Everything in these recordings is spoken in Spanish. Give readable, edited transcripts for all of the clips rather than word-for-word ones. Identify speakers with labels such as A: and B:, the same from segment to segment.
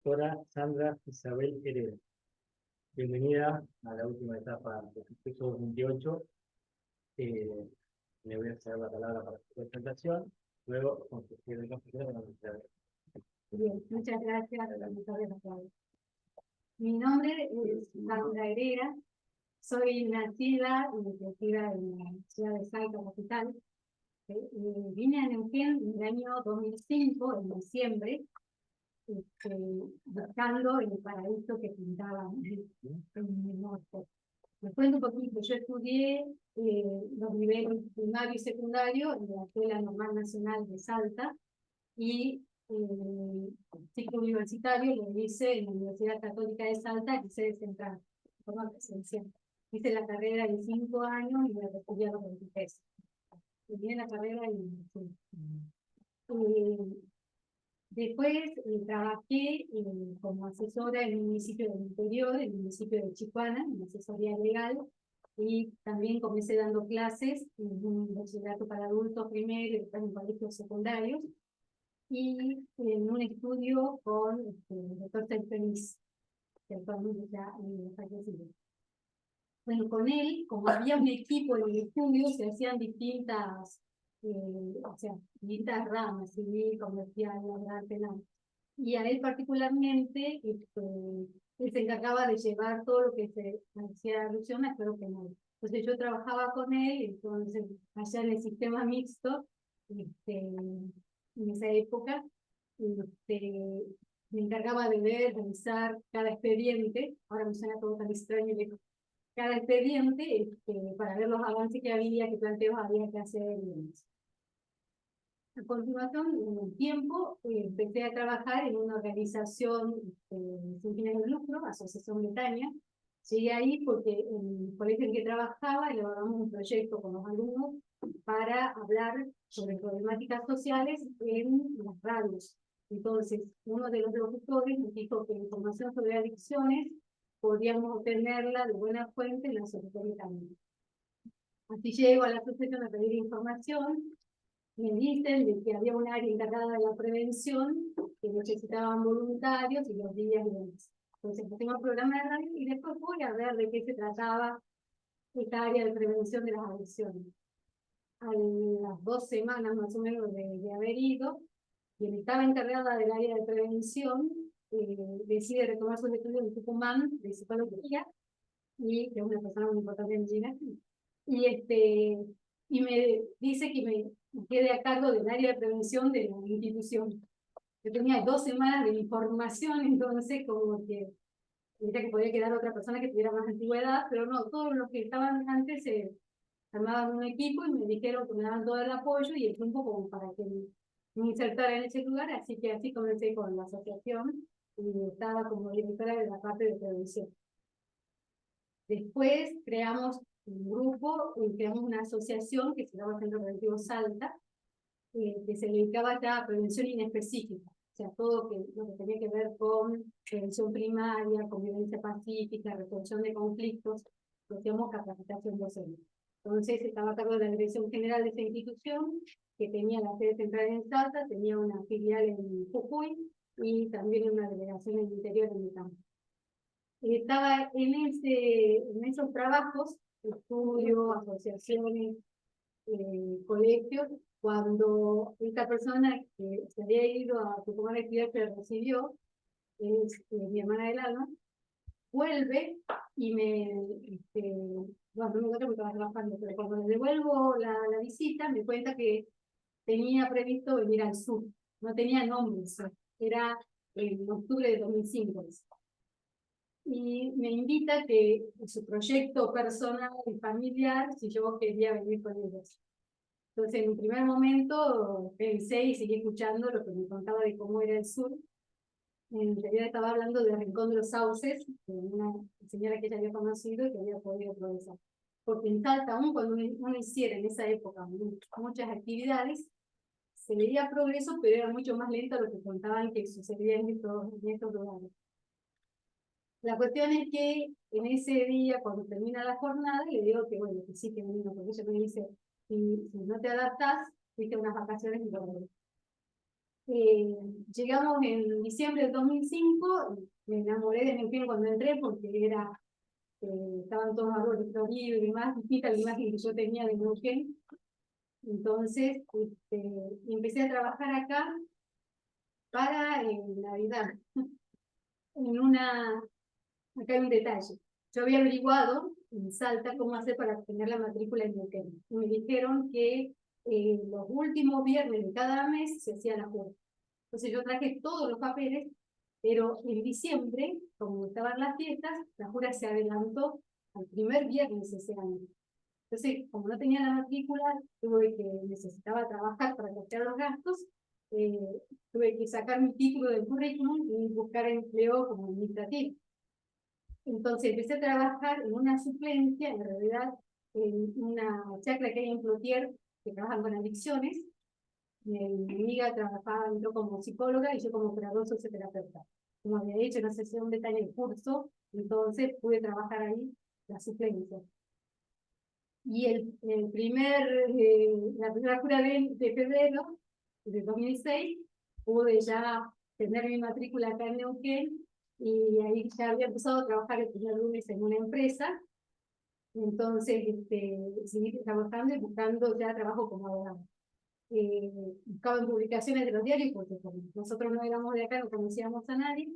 A: doctora Sandra Isabel Hereda. Bienvenida a la última etapa del curso 2028. Le voy a ceder la palabra para su presentación. Luego, con su cierre de conferencia, vamos a hacer.
B: Bien, muchas gracias. Mi nombre es Sandra Hereda. Soy nacida y crecida en la ciudad de Salta, capital. Vine a Neuquén en el año 2005, en diciembre, buscando el paraíso que pintaba en mi norte. Les cuento un poquito. Yo estudié los niveles primario y secundario en la Escuela Normal Nacional de Salta y ciclo universitario lo hice en la Universidad Católica de Salta, que sede central, de forma presencial. Hice la carrera en 5 años y la estudié a los 23. Terminé la carrera y después trabajé como asesora en un municipio del interior, en el municipio de Chicuana, en asesoría legal, y también comencé dando clases en un bachillerato para adultos primero y después en colegios secundarios, y en un estudio con el doctor Feliz, que actualmente ya fallecido. Bueno, con él, como había un equipo en el estudio, se hacían distintas ramas, civil, comercial, laboral, penal. Y a él particularmente, él se encargaba de llevar todo lo que se hacía alusión a lo penal. Entonces yo trabajaba con él, entonces allá en el sistema mixto, en esa época, me encargaba de ver, revisar cada expediente. Ahora me suena todo tan extraño, cada expediente para ver los avances que había, qué planteos había que hacer y demás. A continuación, en un tiempo, empecé a trabajar en una organización sin fines de lucro, Asociación Bretaña. Llegué ahí porque en el colegio en que trabajaba elaboramos un proyecto con los alumnos para hablar sobre problemáticas sociales en las radios. Entonces, uno de los locutores nos dijo que la información sobre adicciones podíamos obtenerla de buena fuente en la Asociación Bretaña. Así llego a la asociación a pedir información. Me dicen de que había un área encargada de la prevención, que necesitaban voluntarios y los días y demás. Entonces, tengo un programa de radio y después voy a ver de qué se trataba esta área de prevención de las adicciones. A las 2 semanas más o menos de haber ido, quien estaba encargada del área de prevención decide retomar sus estudios en Tucumán de psicología, y que es una persona muy importante en China, y me dice que me quede a cargo del área de prevención de la institución. Yo tenía 2 semanas de información, entonces como que decía que podía quedar otra persona que tuviera más antigüedad, pero no, todos los que estaban antes se armaban un equipo y me dijeron que me daban todo el apoyo y el tiempo como para que me insertara en ese lugar, así que así comencé con la asociación y estaba como directora de la parte de prevención. Después creamos un grupo, creamos una asociación que se llama Centro Preventivo Salta, que se dedicaba ya a prevención inespecífica, o sea, todo lo que tenía que ver con prevención primaria, convivencia pacífica, resolución de conflictos, lo llamamos capacitación docente. Entonces estaba a cargo de la dirección general de esa institución, que tenía la sede central en Salta, tenía una filial en Jujuy y también una delegación en el interior de mi campo. Estaba en esos trabajos, estudios, asociaciones, colegios, cuando esta persona que se había ido a Tucumán a estudiar, que recibió, es mi hermana del alma, vuelve y bueno, no me encuentro porque estaba trabajando, pero cuando le devuelvo la visita, me cuenta que tenía previsto venir al sur, no tenía nombre, era en octubre de 2005. Y me invita que su proyecto personal y familiar, si yo quería venir con ellos. Entonces, en un primer momento pensé y seguí escuchando lo que me contaba de cómo era el sur. En realidad estaba hablando de Rincón de los Sauces, de una señora que ella había conocido y que había podido progresar. Porque en Salta, aún cuando uno hiciera en esa época muchas actividades, se veía progreso, pero era mucho más lento lo que contaban que sucedía en estos lugares. La cuestión es que en ese día, cuando termina la jornada, le digo que bueno, que sí, que vino, porque ella me dice, si no te adaptas, fuiste unas vacaciones y todo. Llegamos en diciembre del 2005, me enamoré de Neuquén cuando entré porque estaban todos árboles floridos y demás, distinta la imagen que yo tenía de Neuquén. Entonces, empecé a trabajar acá para Navidad. Acá hay un detalle. Yo había averiguado en Salta cómo hacer para obtener la matrícula en Neuquén. Y me dijeron que los últimos viernes de cada mes se hacía la jura. Entonces yo traje todos los papeles, pero en diciembre, como estaban las fiestas, la jura se adelantó al primer viernes ese año. Entonces, como no tenía la matrícula, necesitaba trabajar para costear los gastos, eh, tuve que sacar mi título del currículum y buscar empleo como administrativo. Entonces empecé a trabajar en una suplencia, en realidad en una chacra que hay en Plotier, que trabajan con adicciones. Mi amiga entró como psicóloga y yo como operador socioterapeuta. Como había dicho, no sé si dónde está en el curso, entonces pude trabajar ahí la suplencia. Y la primera jura de febrero de 2006 pude ya tener mi matrícula acá en Neuquén y ahí ya había empezado a trabajar el primer lunes en una empresa. Entonces seguí trabajando y buscando ya trabajo como abogado. Buscaba en publicaciones de los diarios porque como nosotros no éramos de acá, no conocíamos a nadie,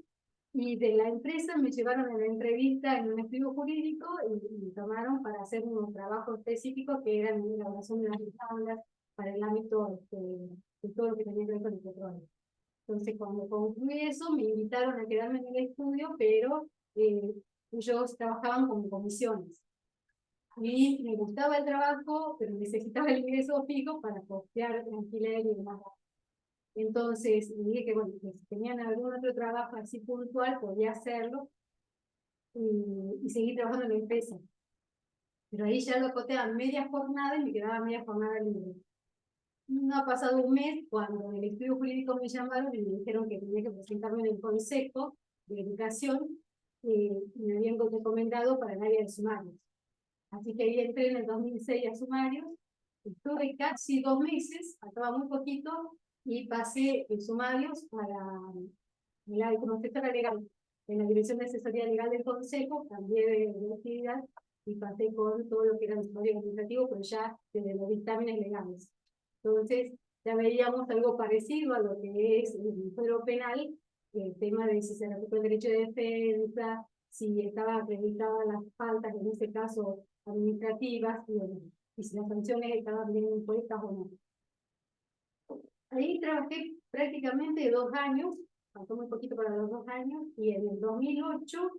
B: y de la empresa me llevaron a la entrevista en un estudio jurídico y me tomaron para hacer unos trabajos específicos que eran la elaboración de las tablas para el ámbito de todo lo que tenía que ver con el petróleo. Entonces cuando concluí eso me invitaron a quedarme en el estudio, pero ellos trabajaban con comisiones. Y me gustaba el trabajo, pero necesitaba el ingreso fijo para costear el alquiler y demás. Entonces, dije que bueno, que si tenían algún otro trabajo así puntual, podía hacerlo y seguir trabajando en la empresa. Pero ahí ya lo acoté a media jornada y me quedaba media jornada libre. No ha pasado un mes cuando en el estudio jurídico me llamaron y me dijeron que tenía que presentarme en el Consejo de Educación y me habían recomendado para el área de sumarios. Así que ahí entré en el 2006 a sumarios, estuve casi 2 meses, acaba muy poquito, y pasé en sumarios como asesora legal. En la Dirección de Asesoría Legal del Consejo, cambié de actividad y pasé con todo lo que era el sumario administrativo, pero ya desde los dictámenes legales. Entonces, ya veíamos algo parecido a lo que es el fuero penal, el tema de si se respetó el derecho de defensa, si estaba acreditada las faltas, en este caso administrativas, y si las sanciones estaban bien impuestas o no. Ahí trabajé prácticamente 2 años, faltó muy poquito para los 2 años, y en el 2008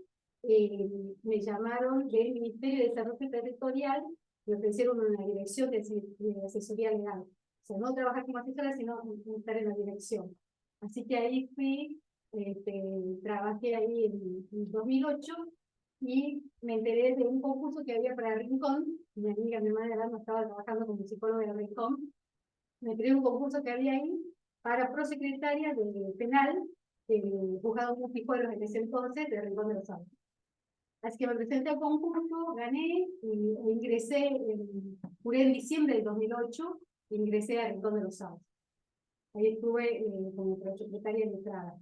B: me llamaron del Ministerio de Desarrollo Territorial, me ofrecieron una dirección de asesoría legal. O sea, no trabajar como asesora, sino estar en la dirección. Así que ahí trabajé ahí en 2008 y me enteré de un concurso que había para Rincón. Mi amiga, mi madre, no estaba trabajando como psicóloga de Rincón. Me enteré de un concurso que había ahí para prosecretaria de penal del juzgado multijuegos en ese entonces de Rincón de los Sauces. Así que me presenté al concurso, gané y ingresé, juré en diciembre del 2008, e ingresé a Rincón de los Sauces. Ahí estuve como prosecretaria de entrada.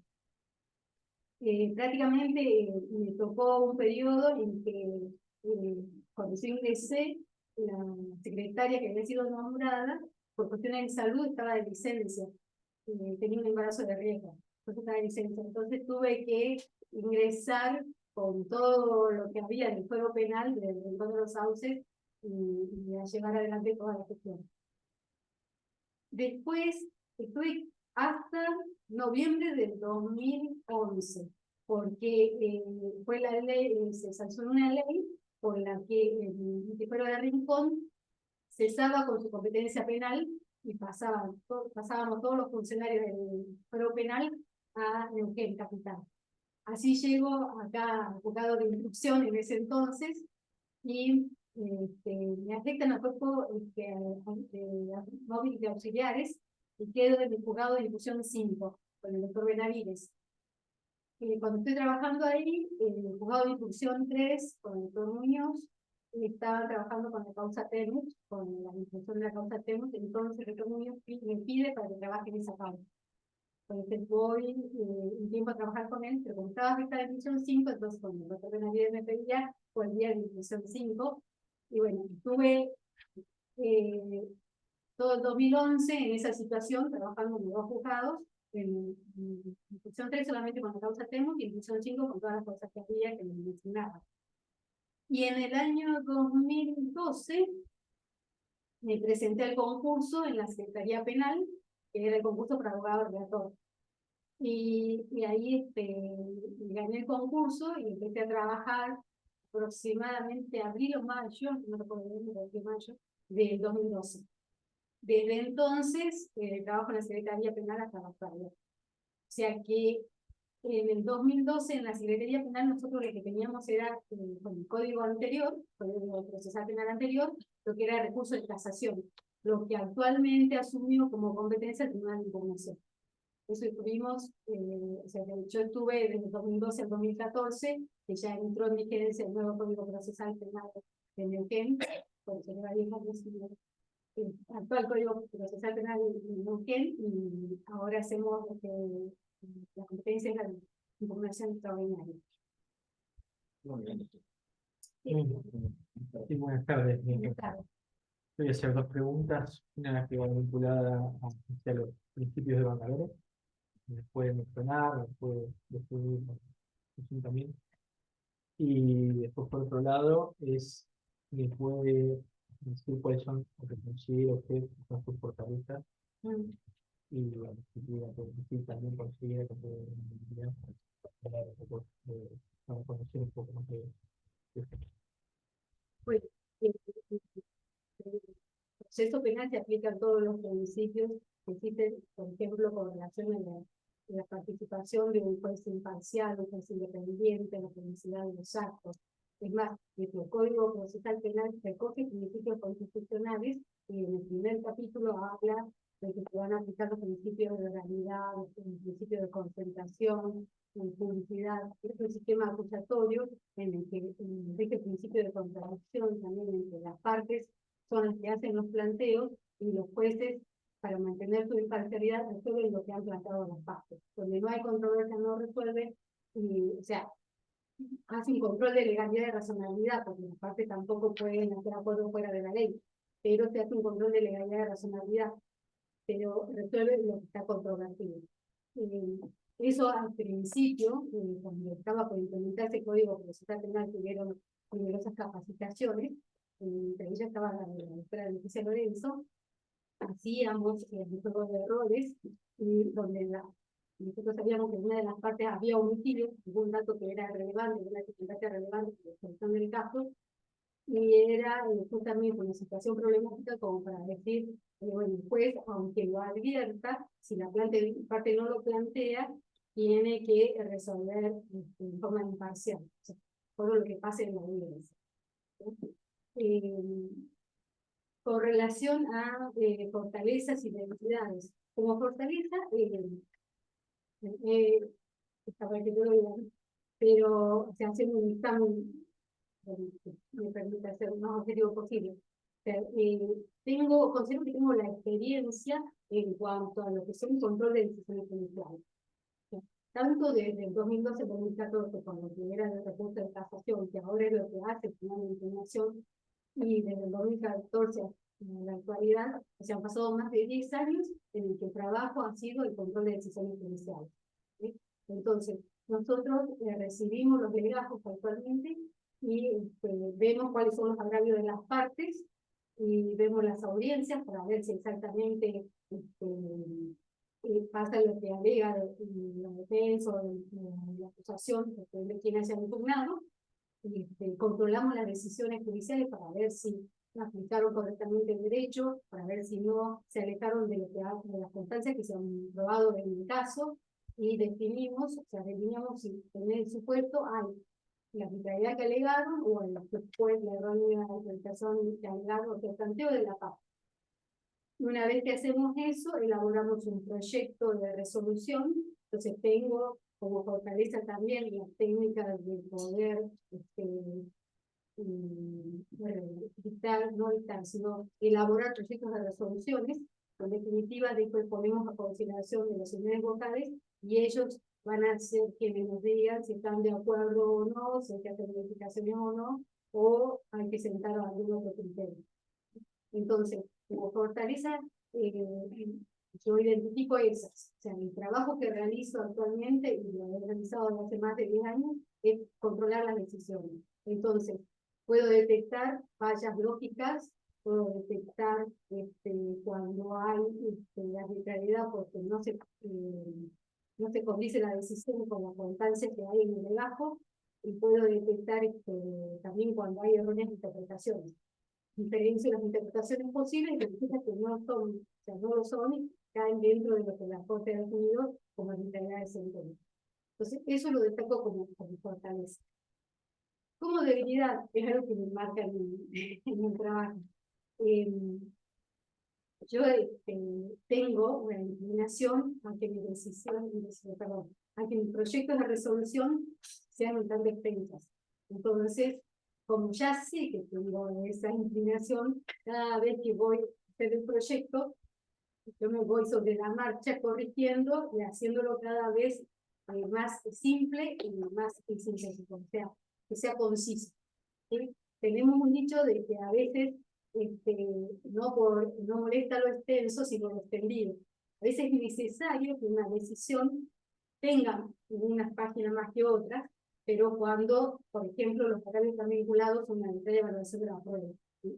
B: Prácticamente me tocó un periodo en que cuando yo ingresé, la secretaria que había sido nombrada, por cuestiones de salud, estaba de licencia, tenía un embarazo de riesgo, entonces estaba de licencia. Entonces tuve que ingresar con todo lo que había en el fuero penal de Rincón de los Sauces y a llevar adelante toda la gestión. Después estuve hasta noviembre del 2011, porque fue la ley, se sancionó una ley por la que el fuero de Rincón cesaba con su competencia penal y pasábamos todos los funcionarios del fuero penal a Neuquén, capital. Así llegó acá al juzgado de instrucción en ese entonces y me afectan a cuerpo móvil de auxiliares y quedo en el juzgado de instrucción 5 con el doctor Benavides. Cuando estoy trabajando ahí, en el juzgado de instrucción 3 con el doctor Muñoz, estaba trabajando con la causa Temus, con la instrucción de la causa Temus, entonces el doctor Muñoz me pide para que trabaje en esa causa. Entonces voy un tiempo a trabajar con él, pero como estaba afectada en división 5, entonces cuando el doctor Benavides me pedía, volvía a división 5. Y bueno, estuve todo el 2011 en esa situación, trabajando en los dos juzgados, en división 3 solamente con la causa Temu y en división 5 con todas las cosas que había que me mencionaba. Y en el año 2012 me presenté al concurso en la Secretaría Penal, que era el concurso para abogado relator. Y ahí gané el concurso y empecé a trabajar aproximadamente abril o mayo, no recuerdo bien, pero mayo, del 2012. Desde entonces trabajo en la Secretaría Penal hasta la actualidad. O sea que en el 2012 en la Secretaría Penal nosotros lo que teníamos era, con el código anterior, código procesal penal anterior, lo que era recurso de casación, lo que actualmente asumió como competencia el Tribunal de Impugnación. Eso tuvimos, o sea, yo estuve desde el 2012 al 2014, que ya entró en vigencia el nuevo Código Procesal Penal de Neuquén, por eso lleva 10 años el actual Código Procesal Penal de Neuquén, y ahora hacemos la competencia es la de impugnación extraordinaria.
A: Muy bien.
B: Sí.
A: Sí, buenas tardes.
B: Claro.
A: Voy a hacer dos preguntas, una que va vinculada hacia los principios de Bangalore, me puede mencionar, me puede describir también. Y después, por otro lado, me puede decir cuáles son lo que considera usted que son sus fortalezas y bueno, si pudiera decir también considera que puede para conocer un poco más de usted.
B: Pues, el proceso penal se aplica a todos los principios que existen, por ejemplo, con relación a la participación de un juez imparcial, un juez independiente, la publicidad de los actos. Es más, el Código Procesal Penal recoge principios constitucionales y en el primer capítulo habla de que se van a aplicar los principios de legalidad, los principios de concentración, de publicidad. Es un sistema acusatorio en el que rige el principio de contradicción también entre las partes, son las que hacen los planteos y los jueces, para mantener su imparcialidad, resuelven lo que han planteado las partes. Donde no hay controversia no resuelve, y, o sea, hace un control de legalidad y de razonabilidad, porque las partes tampoco pueden hacer acuerdos fuera de la ley, pero se hace un control de legalidad y de razonabilidad, pero resuelve lo que está controvertido. Eso al principio, cuando estaba por implementarse el Código Procesal Penal, tuvieron numerosas capacitaciones, entre ellas estaba la doctora Leticia Lorenzo, hacíamos métodos de errores, y donde nosotros sabíamos que en una de las partes había homicidio, un dato que era relevante, una circunstancia relevante de la solución del caso, y era justamente una situación problemática como para decir, bueno, el juez, aunque lo advierta, si la parte no lo plantea, tiene que resolver de forma imparcial, o sea, todo lo que pase en la audiencia. Con relación a fortalezas y debilidades. Como fortaleza, para que yo lo diga, pero o sea, haciendo un examen me permite hacer lo más objetivo posible. O sea, considero que tengo la experiencia en cuanto a lo que son control de decisiones judiciales. O sea, tanto desde el 2012 al 2014, cuando era el recurso de casación, que ahora es lo que hace el Tribunal de Impugnación, y desde el 2014 en la actualidad, o sea, han pasado más de 10 años en el que el trabajo ha sido el control de decisiones judiciales. ¿Sí? Entonces, nosotros recibimos los legajos actualmente y vemos cuáles son los agravios de las partes y vemos las audiencias para ver si exactamente pasa lo que alega la defensa o la acusación de quienes se han impugnado. Controlamos las decisiones judiciales para ver si aplicaron correctamente el derecho, para ver si no se alejaron de las constancias que se han probado en el caso, y definimos, o sea, delineamos si en el supuesto hay la arbitrariedad que alegaron o después la errónea interpretación que alegaron o que planteo de la parte. Una vez que hacemos eso, elaboramos un proyecto de resolución. Entonces tengo como fortaleza también las técnicas de poder dictar, no dictar, sino elaborar proyectos de resoluciones. En definitiva, después ponemos a consideración de las unidades vocales y ellos van a ser quienes nos digan si están de acuerdo o no, si hay que hacer modificaciones o no, o hay que sentar a algún otro criterio. Entonces, como fortaleza, yo identifico esas. O sea, mi trabajo que realizo actualmente, y lo he realizado desde hace más de 10 años, es controlar las decisiones. Entonces, puedo detectar fallas lógicas, puedo detectar cuando hay arbitrariedad porque no se condice la decisión con la constancia que hay en el legajo, y puedo detectar también cuando hay erróneas de interpretaciones. Diferencio las interpretaciones posibles y las que no son, o sea, no lo son, caen dentro de lo que la Corte ha definido como arbitrariedad de sentencia. Entonces, eso lo destaco como fortaleza. Como debilidad, es algo que me marca en el trabajo. Yo tengo una inclinación a que mi decisión, perdón, a que mis proyectos de resolución sean un tanto extensas. Entonces, como ya sé que tengo esa inclinación, cada vez que voy a hacer el proyecto, yo me voy sobre la marcha corrigiendo y haciéndolo cada vez más simple y más sintético, o sea, que sea conciso. ¿Sí? Tenemos un dicho de que a veces no molesta lo extenso, sino lo extendido. A veces es necesario que una decisión tenga unas páginas más que otras, pero cuando, por ejemplo, los parámetros están vinculados a una de evaluación de la prueba,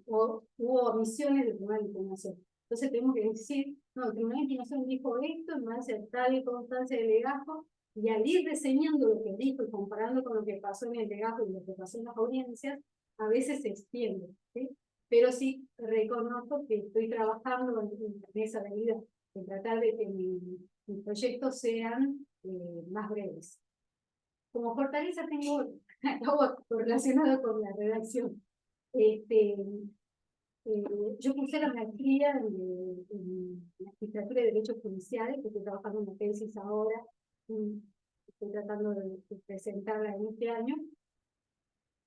B: o hubo omisiones del tribunal de impugnación. Entonces tenemos que decir, no, el tribunal de impugnación dijo esto, en base a tal y constancia de legajo, y al ir reseñando lo que dijo y comparando con lo que pasó en el legajo y lo que pasó en las audiencias, a veces se extiende, ¿sí? Pero sí reconozco que estoy trabajando en esa medida, de tratar de que mis proyectos sean más breves. Como fortaleza tengo algo relacionado con la redacción. Yo cursé la maestría en Magistratura de Derecho Judicial, que estoy trabajando en una tesis ahora, estoy tratando de presentarla en este año,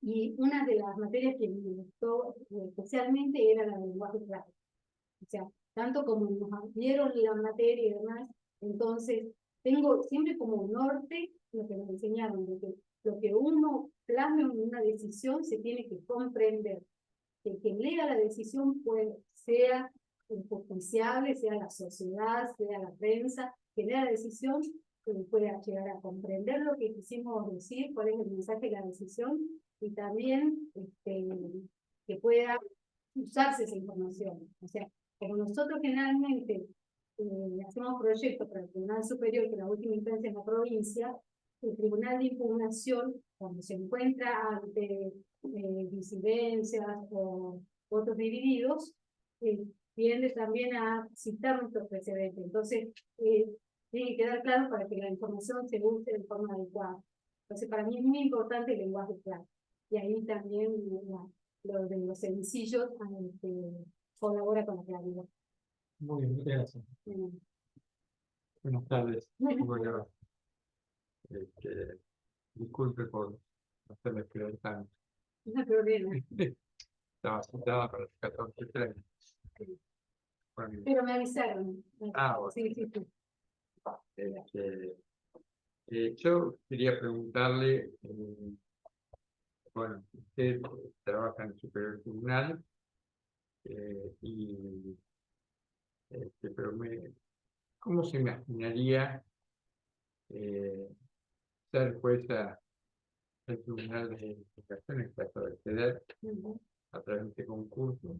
B: y una de las materias que me gustó especialmente era la de lenguaje claro. O sea, tanto como nos dieron la materia y demás, entonces tengo siempre como norte lo que nos enseñaron, de que lo que uno plasma en una decisión se tiene que comprender. Que quien lea la decisión sea justiciable, sea la sociedad, sea la prensa, que lea la decisión, que pueda llegar a comprender lo que quisimos decir, cuál es el mensaje de la decisión, y también que pueda usarse esa información. O sea, como nosotros generalmente hacemos proyectos para el Tribunal Superior, que la última instancia es la provincia, el Tribunal de Impugnación, cuando se encuentra ante disidencias o votos divididos, tiende también a citar nuestros precedentes. Entonces, tiene que quedar claro para que la información se use de forma adecuada. Entonces, para mí es muy importante el lenguaje claro. Y ahí también lo de los sencillos colabora con la claridad.
A: Muy bien, gracias. Buenas tardes. Bueno, disculpe por hacerme esperar tanto.
B: No hay problema.
A: Estaba sentada para las 14:30. Bueno,
B: Pero me avisaron.
A: bueno.
B: Sí, sí, sí.
A: Yo quería preguntarle, bueno, usted trabaja en el Superior Tribunal, pero ¿cómo se imaginaría ser jueza del Tribunal de Investigación en caso de acceder a través de este concurso?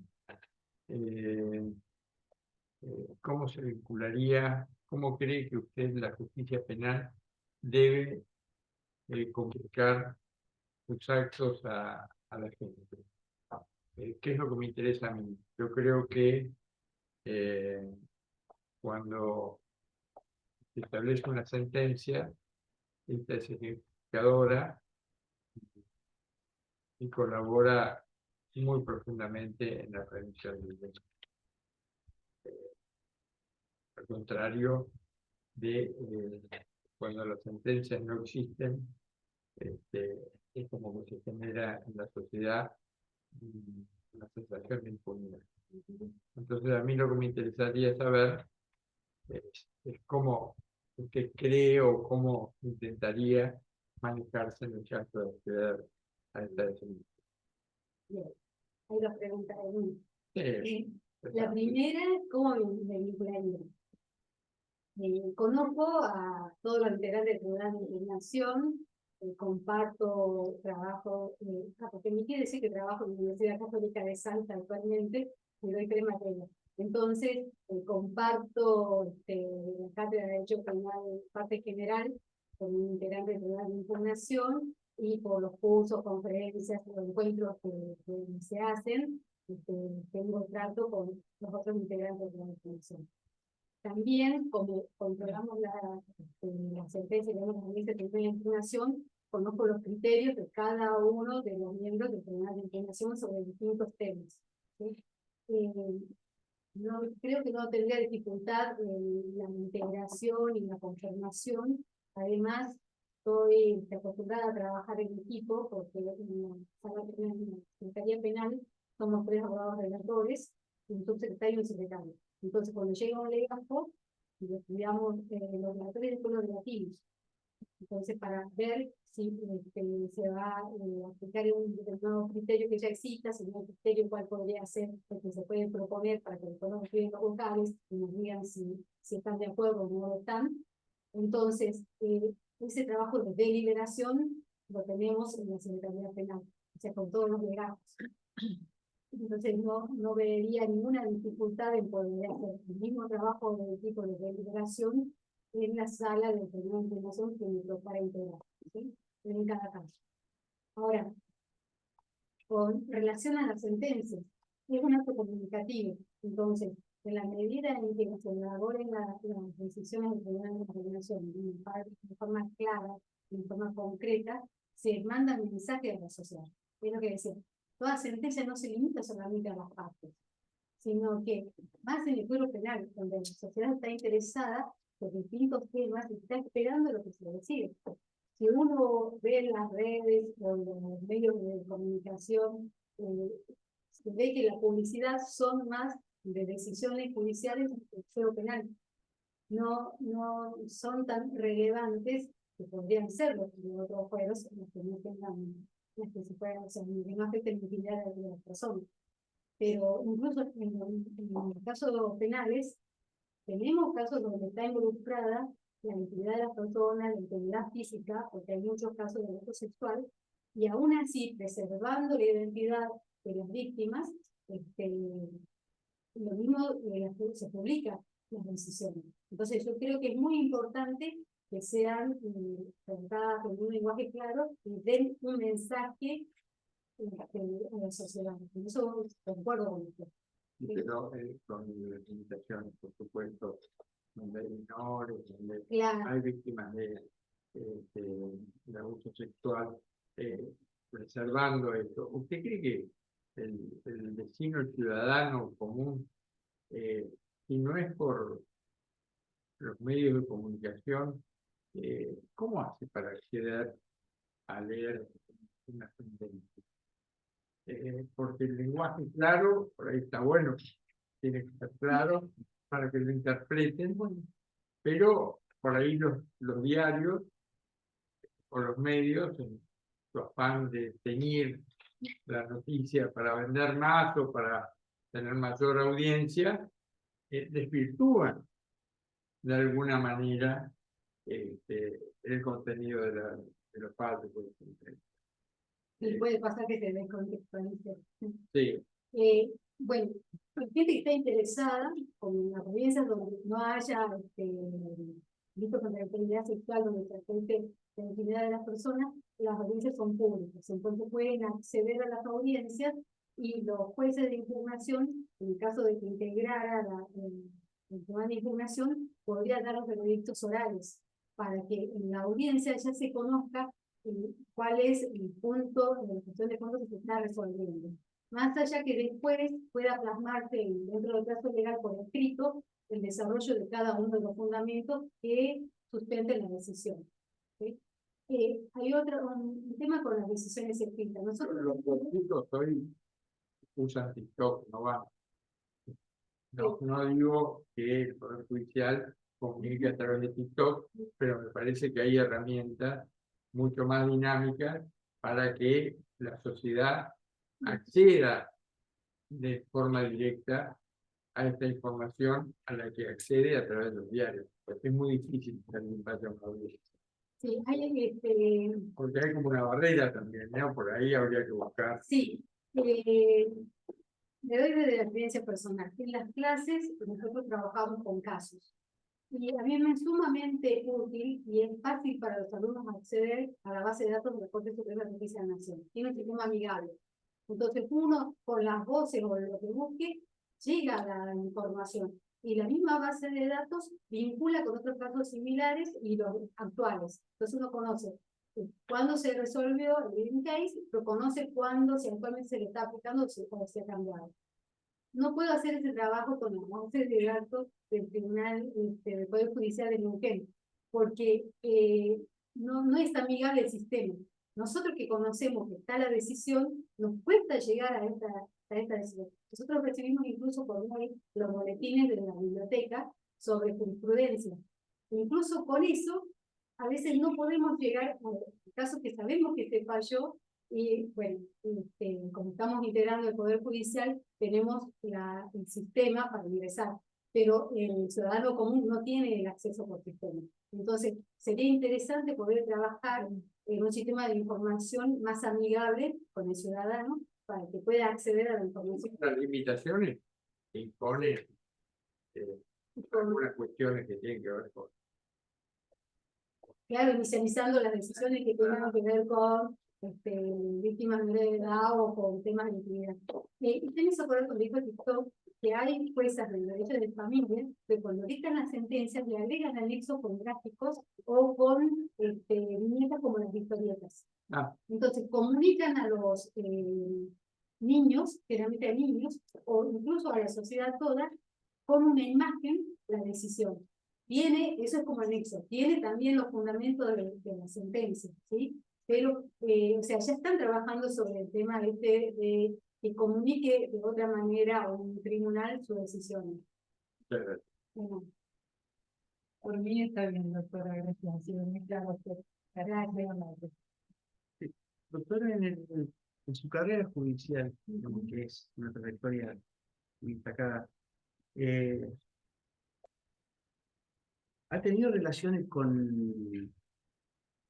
A: ¿Cómo se vincularía, cómo cree que usted la justicia penal debe comunicar sus actos a la gente? ¿Qué es lo que me interesa a mí? Yo creo que cuando se establece una sentencia, esta es ejecutoriadora y colabora muy profundamente en la prevención del delito. Al contrario de cuando las sentencias no existen, es como que se genera en la sociedad
C: una sensación de impunidad. Entonces a mí lo que me interesaría saber es cómo usted cree o cómo intentaría manejarse en el caso de acceder a esta definición.
B: Bien, hay dos preguntas de mí.
C: Sí,
B: La primera, ¿cómo me vincularía? Conozco a todos los integrantes del programa de inclinación, comparto trabajo, porque me quiere decir que trabajo en la Universidad Católica de Salta actualmente, y doy 3 materias. Entonces, comparto la cátedra de Derecho Penal, parte general, con un integrante del programa de impugnación, y por los cursos, conferencias, los encuentros que se hacen, tengo trato con los otros integrantes de la impugnación. También, como controlamos la sentencia que hemos tenido en impugnación, conozco los criterios de cada uno de los miembros del tribunal de impugnación sobre distintos temas. ¿Sí? No, creo que no tendría dificultad en la integración y la confirmación. Además, estoy acostumbrada a trabajar en equipo, porque en la Secretaría Penal somos 3 abogados relatores, un subsecretario y un secretario. Entonces, cuando llega un legajo, estudiamos los relatores y después los relativos. Entonces, para ver si se va a aplicar un determinado criterio que ya exista, si no hay criterio, cuál podría ser el que se puede proponer para que después nos escriban los vocales y nos digan si están de acuerdo o no están. Entonces, ese trabajo de deliberación lo tenemos en la Secretaría Penal, o sea, con todos los legajos. Entonces no vería ninguna dificultad en poder hacer el mismo trabajo de tipo de deliberación en la sala de tribunal de impugnación que me tocara integrar, ¿sí? En cada caso. Ahora, con relación a las sentencias, es un acto comunicativo. Entonces, en la medida en que se elaboren las decisiones del tribunal de impugnación de forma clara, de forma concreta, se manda un mensaje a la sociedad. Es lo que decía. Toda sentencia no se limita solamente a las partes, sino que más en el fuero penal, donde la sociedad está interesada por distintos temas y está esperando lo que se decide. Si uno ve en las redes o en los medios de comunicación, se ve que la publicidad son más de decisiones judiciales que el fuero penal. No son tan relevantes que podrían ser los otros fueros, los que no tengan, los que se puedan, o sea, que no afecten la intimidad de las personas. Pero incluso en los casos penales, tenemos casos donde está involucrada la intimidad de las personas, la integridad física, porque hay muchos casos de abuso sexual, y aún así, preservando la identidad de las víctimas, lo mismo se publica las decisiones. Entonces yo creo que es muy importante que sean tratadas con un lenguaje claro y den un mensaje a la sociedad. En eso concuerdo con usted.
C: Pero con limitaciones, por supuesto, donde hay menores, donde
B: claro.
C: hay víctimas de abuso sexual, preservando esto. ¿Usted cree que el vecino, el ciudadano común, si no es por los medios de comunicación, cómo hace para acceder a leer una sentencia? Porque el lenguaje claro, por ahí está bueno, tiene que estar claro para que lo interpreten, pero por ahí los diarios o los medios, en su afán de teñir la noticia para vender más o para tener mayor audiencia, desvirtúan de alguna manera el contenido de los fallos.
B: Y puede pasar que se descontextualice.
C: Sí.
B: Bueno, hay gente que está interesada, como en las audiencias donde no haya visto con la integridad sexual, donde se afecte la intimidad de las personas, las audiencias son públicas, entonces pueden acceder a las audiencias y los jueces de impugnación, en el caso de que integrara el tribunal de impugnación, podría dar los veredictos orales, para que en la audiencia ya se conozca cuál es el punto de la cuestión de fondo que se está resolviendo. Más allá que después pueda plasmarse dentro del plazo legal por escrito el desarrollo de cada uno de los fundamentos que sustenten la decisión. ¿Sí? Hay un tema con las decisiones escritas. Nosotros
C: los chicos hoy usan TikTok, no van. No digo que el Poder Judicial comunique a través de TikTok, pero me parece que hay herramientas mucho más dinámicas para que la sociedad acceda de forma directa a esta información a la que accede a través de los diarios, porque es muy difícil que alguien vaya a una audiencia.
B: Sí, hay
C: Porque hay como una barrera también, ¿no? Por ahí habría que buscar.
B: sí, le doy desde la experiencia personal. En las clases nosotros trabajamos con casos. Y a mí me es sumamente útil y es fácil para los alumnos acceder a la base de datos de la Corte Suprema de Justicia de la Nación. Tiene un sistema amigable. Entonces uno con las voces o lo que busque llega a la información. Y la misma base de datos vincula con otros casos similares y los actuales. Entonces uno conoce cuándo se resolvió el living case, pero conoce cuándo, si actualmente se le está aplicando o se ha cambiado. No puedo hacer ese trabajo con la base de datos del Tribunal del Poder Judicial de Neuquén, porque no es amigable el sistema. Nosotros que conocemos que está la decisión, nos cuesta llegar a esta decisión. Nosotros recibimos incluso por mail los boletines de la biblioteca sobre jurisprudencia. Incluso con eso, a veces no podemos llegar a casos que sabemos que se falló y bueno, como estamos integrando el Poder Judicial, tenemos el sistema para ingresar, pero el ciudadano común no tiene el acceso por sistema. Entonces, sería interesante poder trabajar en un sistema de información más amigable con el ciudadano para que pueda acceder a la información.
C: Las limitaciones que imponen algunas cuestiones que tienen que ver con.
B: Claro, inicializando las decisiones que tengan que ver con víctimas de edad o con temas de intimidad. Y también se acuerda con dijo TikTok que hay juezas de derecho de familia que cuando dictan las sentencias le agregan anexos con gráficos o con viñetas como las historietas. Entonces comunican a los niños, generalmente a niños, o incluso a la sociedad toda, con una imagen la decisión. Eso es como anexo, tiene también los fundamentos de la sentencia, ¿sí? Pero, o sea, ya están trabajando sobre el tema de que comunique de otra manera a un tribunal su decisión.
D: Por mí está bien, doctora, gracias. Ha sido muy claro. Gracias.
E: Sí. Doctora, en su carrera judicial, digamos que es una trayectoria muy destacada, ¿ha tenido relaciones con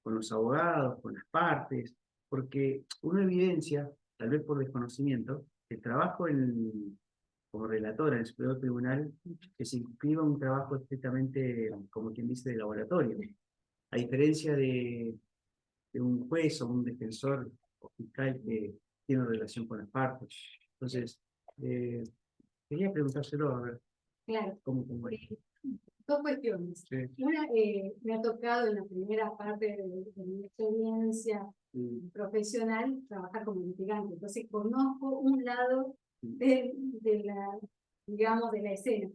E: los abogados, con las partes? Porque uno evidencia, tal vez por desconocimiento, el trabajo como relatora en el Superior Tribunal que se inscriba un trabajo estrictamente, como quien dice, de laboratorio. A diferencia de un juez o un defensor o fiscal que tiene relación con las partes. Entonces, quería preguntárselo a ver
B: Claro.
E: cómo es.
B: Dos cuestiones.
E: Sí.
B: Una, me ha tocado en la primera parte de mi experiencia profesional trabajar como litigante. Entonces conozco un lado de la, digamos, de la escena.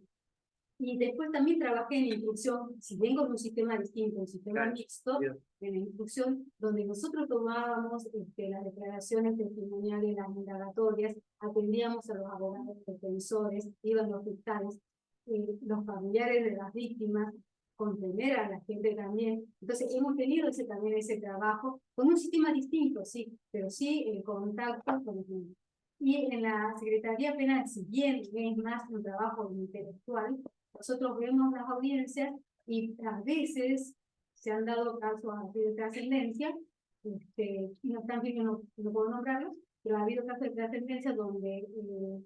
B: Y después también trabajé en instrucción, si bien con un sistema distinto, un sistema mixto, en la instrucción, donde nosotros tomábamos las declaraciones testimoniales, las indagatorias, atendíamos a los abogados defensores, iban los fiscales, los familiares de las víctimas, contener a la gente también. Entonces hemos tenido también ese trabajo, con un sistema distinto, sí, pero sí el contacto con el mundo. Y en la Secretaría Penal, si bien es más un trabajo intelectual, nosotros vemos las audiencias y a veces se han dado casos de trascendencia, no están bien, no puedo nombrarlos, pero ha habido casos de trascendencia donde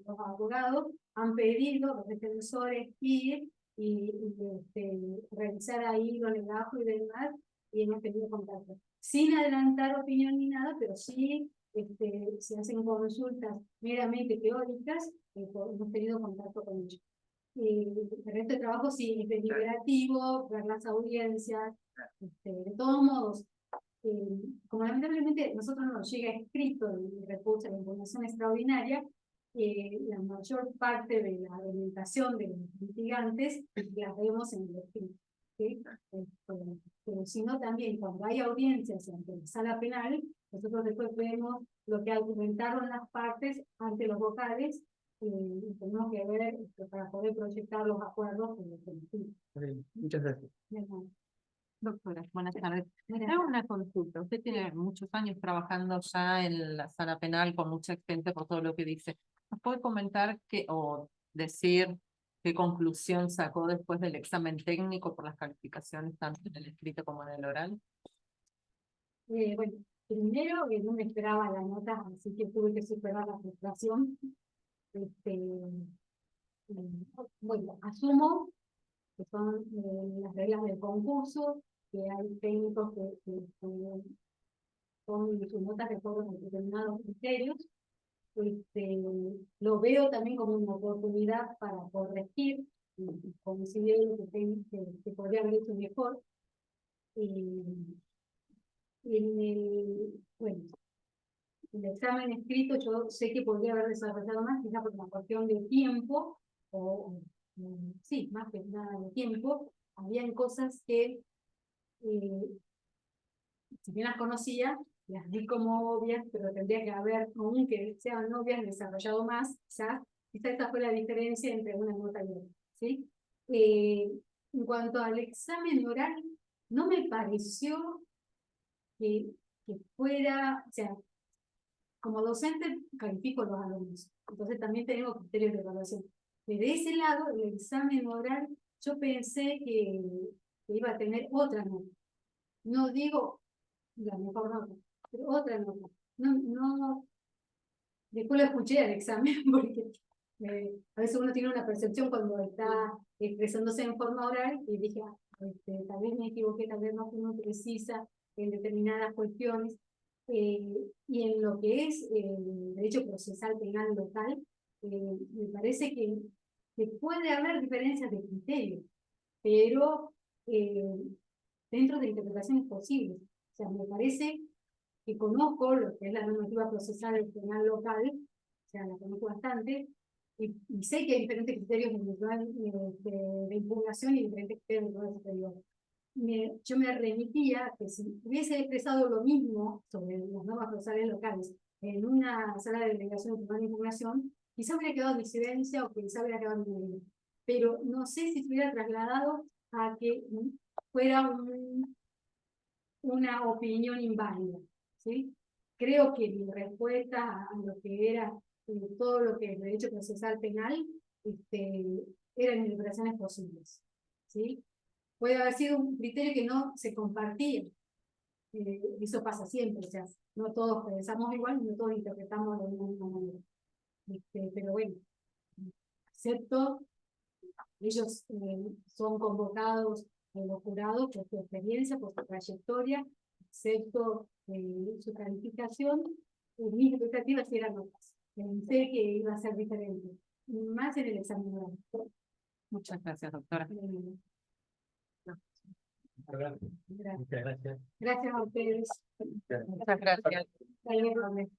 B: los abogados han pedido, los defensores ir y revisar ahí los legajos y demás, y hemos tenido contacto. Sin adelantar opinión ni nada, pero sí se hacen consultas meramente teóricas, hemos tenido contacto con ellos. El resto de trabajo sí es deliberativo, ver las audiencias, de todos modos, como lamentablemente nosotros no nos llega escrito el recurso de la información extraordinaria, la mayor parte de la argumentación de los litigantes la vemos en el escrito. ¿sí? Pero si no, también cuando hay audiencias ante la sala penal, nosotros después vemos lo que argumentaron las partes ante los vocales y tenemos que ver para poder proyectar los acuerdos con los colectivos.
E: Muchas gracias.
F: Doctora, buenas tardes.
B: Buenas
F: Tengo una consulta. Usted tiene muchos años trabajando ya en la sala penal con mucha experiencia por todo lo que dice. ¿Nos puede comentar o decir qué conclusión sacó después del examen técnico por las calificaciones tanto en el escrito como en el oral?
B: Bueno, primero no me esperaba la nota, así que tuve que superar la frustración. Bueno, asumo que son las reglas del concurso, que hay técnicos que son sus notas de acuerdo con determinados criterios. Lo veo también como una oportunidad para corregir y considero que podría haber hecho mejor. Bueno, el examen escrito yo sé que podría haber desarrollado más, quizá por una cuestión de tiempo, sí, más que nada de tiempo. Habían cosas que, si bien las conocía, las vi como obvias, pero tendría que haber, aunque sean obvias, desarrollado más, quizá esta fue la diferencia entre una nota y otra, ¿sí? En cuanto al examen oral, no me pareció que fuera, o sea, como docente califico a los alumnos, entonces también tenemos criterios de evaluación. Pero de ese lado, el examen oral, yo pensé que iba a tener otra nota. No digo la mejor nota, pero otra nota. Después lo escuché al examen, porque a veces uno tiene una percepción cuando está expresándose en forma oral, y dije, tal vez me equivoqué, tal vez no fui muy precisa en determinadas cuestiones. Y en lo que es el derecho procesal penal local, me parece que puede haber diferencias de criterio, pero dentro de interpretaciones posibles. O sea, me parece que conozco lo que es la normativa procesal penal local, o sea, la conozco bastante, y sé que hay diferentes criterios de impugnación y diferentes criterios de poder superior. Yo me remitía que si hubiese expresado lo mismo sobre las normas procesales locales en una sala de delegación de de impugnación, quizá hubiera quedado disidencia o quizá hubiera quedado minoría. Pero no sé si se hubiera trasladado a que fuera una opinión inválida, ¿sí? Creo que mi respuesta a lo que era todo lo que es derecho procesal penal eran interpretaciones posibles, ¿sí? Puede haber sido un criterio que no se compartía, eso pasa siempre, o sea, no todos pensamos igual, no todos interpretamos de la misma manera, pero bueno, acepto, ellos son convocados los jurados por su experiencia, por su trayectoria, acepto su calificación, mis expectativas eran otras, pensé que iba a ser diferente, más en el examen oral.
F: Muchas gracias, doctora.
A: Gracias. Muchas gracias.
B: Gracias a ustedes.
F: Muchas gracias.
B: Hasta luego.